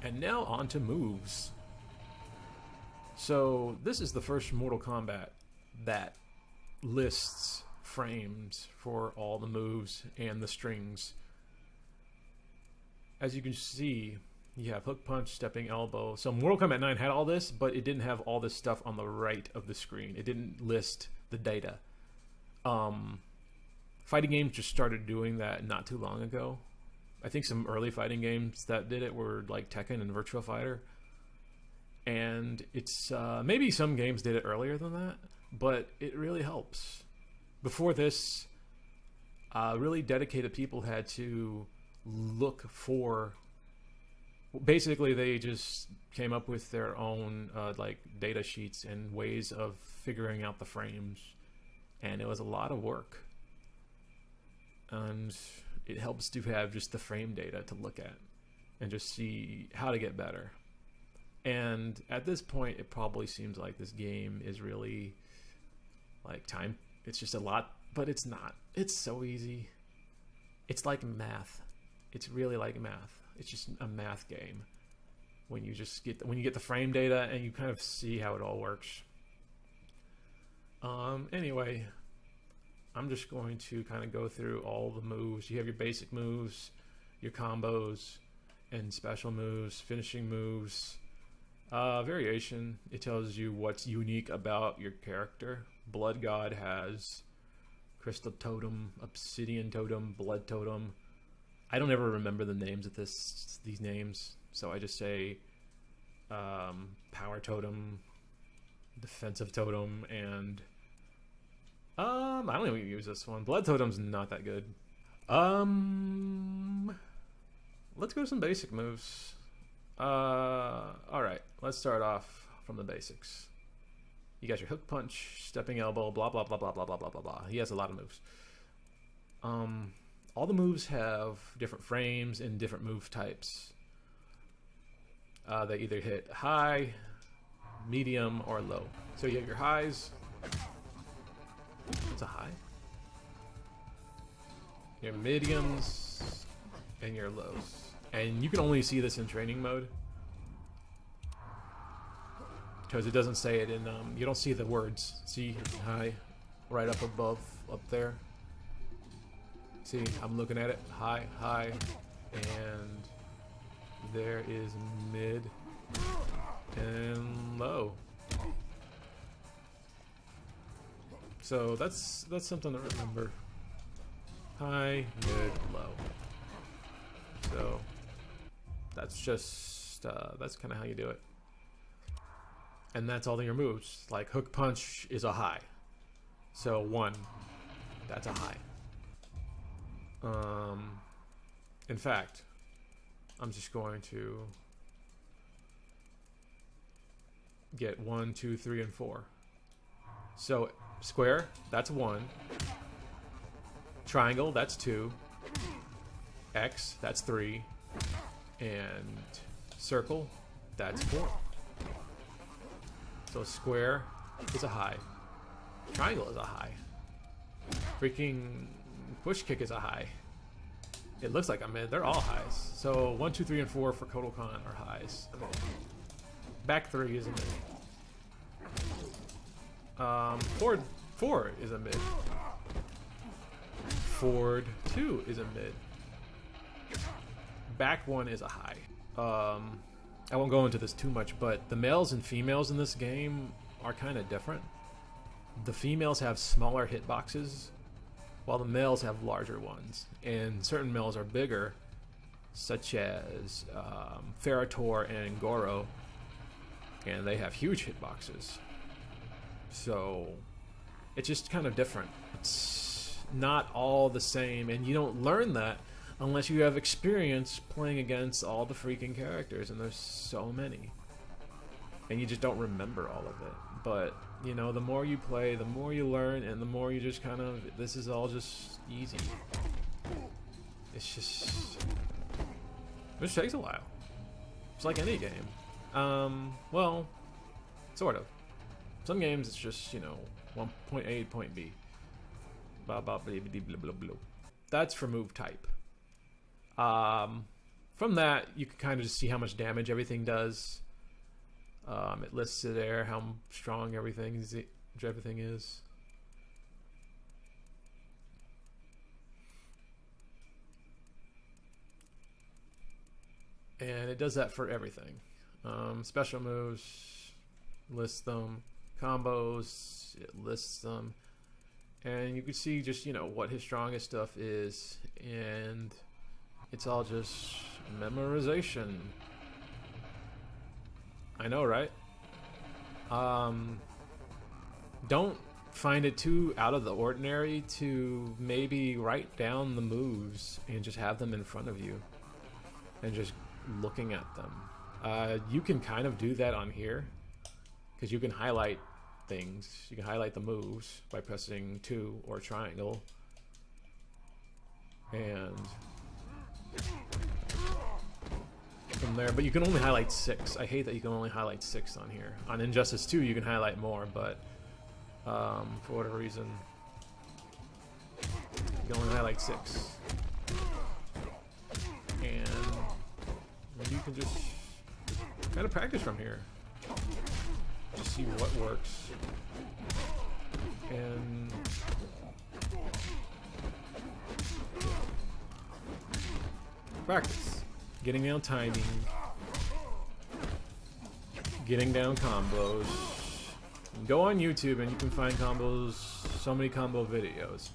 And now on to moves. So this is the first Mortal Kombat that lists frames for all the moves and the strings. As you can see, you have hook punch, stepping elbow. So Mortal Kombat 9 had all this, but it didn't have all this stuff on the right of the screen. It didn't list the data. Fighting games just started doing that not too long ago. I think some early fighting games that did it were like Tekken and Virtua Fighter. And it's maybe some games did it earlier than that, but it really helps. Before this, really dedicated people had to look for. Basically, they just came up with their own like data sheets and ways of figuring out the frames, and it was a lot of work. And it helps to have just the frame data to look at and just see how to get better. And at this point, it probably seems like this game is really like time. It's just a lot, but it's not. It's so easy. It's like math. It's really like math. It's just a math game when you just get when you get the frame data and you kind of see how it all works. Anyway, I'm just going to kind of go through all the moves. You have your basic moves, your combos, and special moves, finishing moves. Variation, it tells you what's unique about your character. Blood God has Crystal Totem, Obsidian Totem, Blood Totem. I don't ever remember the names of these names, so I just say Power Totem, Defensive Totem, and I don't even use this one. Blood Totem's not that good. Let's go to some basic moves. Alright, let's start off from the basics. You got your hook punch, stepping elbow, blah blah blah blah blah blah blah blah blah. He has a lot of moves. All the moves have different frames and different move types. They either hit high, medium, or low. So you have your highs. It's a high. Your mediums and your lows. And you can only see this in training mode because it doesn't say it in, you don't see the words. See, high, right up above, up there. See, I'm looking at it, high, high, and there is mid and low. So that's something to remember. High, mid, low. So that's just that's kind of how you do it, and that's all your moves. Like hook punch is a high, so 1, that's a high. In fact, I'm just going to get 1, 2, 3, and 4. So square, that's 1. Triangle, that's 2. X, that's 3. And circle, that's 4. So square is a high. Triangle is a high. Freaking push kick is a high. It looks like I'm in. They're all highs. So 1, 2, 3, and 4 for Kotal Khan are highs. Back 3 is a mid. Forward 4 is a mid. Forward 2 is a mid. Back 1 is a high. I won't go into this too much, but the males and females in this game are kind of different. The females have smaller hitboxes, while the males have larger ones. And certain males are bigger, such as Ferrator and Goro, and they have huge hitboxes. So it's just kind of different. It's not all the same, and you don't learn that unless you have experience playing against all the freaking characters, and there's so many. And you just don't remember all of it. But, you know, the more you play, the more you learn, and the more you just kind of, this is all just easy. It's just, it just takes a while. It's like any game. Well, sort of. Some games it's just, you know, point A, point B. Blah, blah, blah, blah, blah, blah, blah. That's for move type. from that, you can kind of just see how much damage everything does. It lists it there, how strong everything is. And it does that for everything. Special moves, lists them. Combos, it lists them. And you can see just, you know, what his strongest stuff is. And it's all just memorization. I know, right? Don't find it too out of the ordinary to maybe write down the moves and just have them in front of you and just looking at them. You can kind of do that on here because you can highlight things. You can highlight the moves by pressing 2 or triangle. And from there, but you can only highlight 6. I hate that you can only highlight 6 on here. On Injustice 2 you can highlight more, but for whatever reason you can only highlight 6. And you can just kind of practice from here. Just see what works. And practice. Getting down timing. Getting down combos. Go on YouTube and you can find combos, so many combo videos.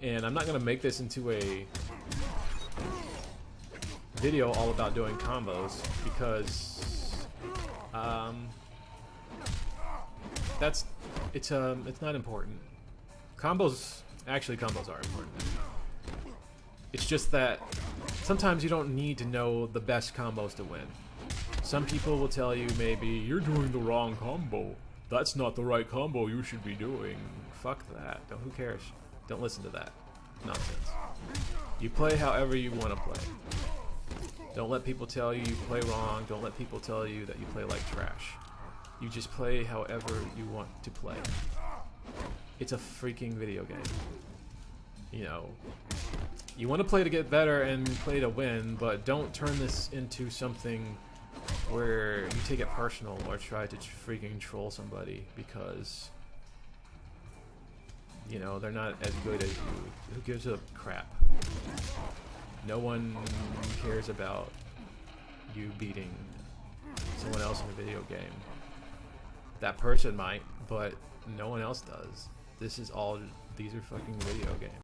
And I'm not going to make this into a video all about doing combos because it's not important. Combos are important. It's just that sometimes you don't need to know the best combos to win. Some people will tell you maybe you're doing the wrong combo. That's not the right combo you should be doing. Fuck that. Who cares? Don't listen to that nonsense. You play however you want to play. Don't let people tell you play wrong. Don't let people tell you that you play like trash. You just play however you want to play. It's a freaking video game. You know, you want to play to get better and play to win, but don't turn this into something where you take it personal or try to freaking troll somebody because, you know, they're not as good as you. Who gives a crap? No one cares about you beating someone else in a video game. That person might, but no one else does. These are fucking video games.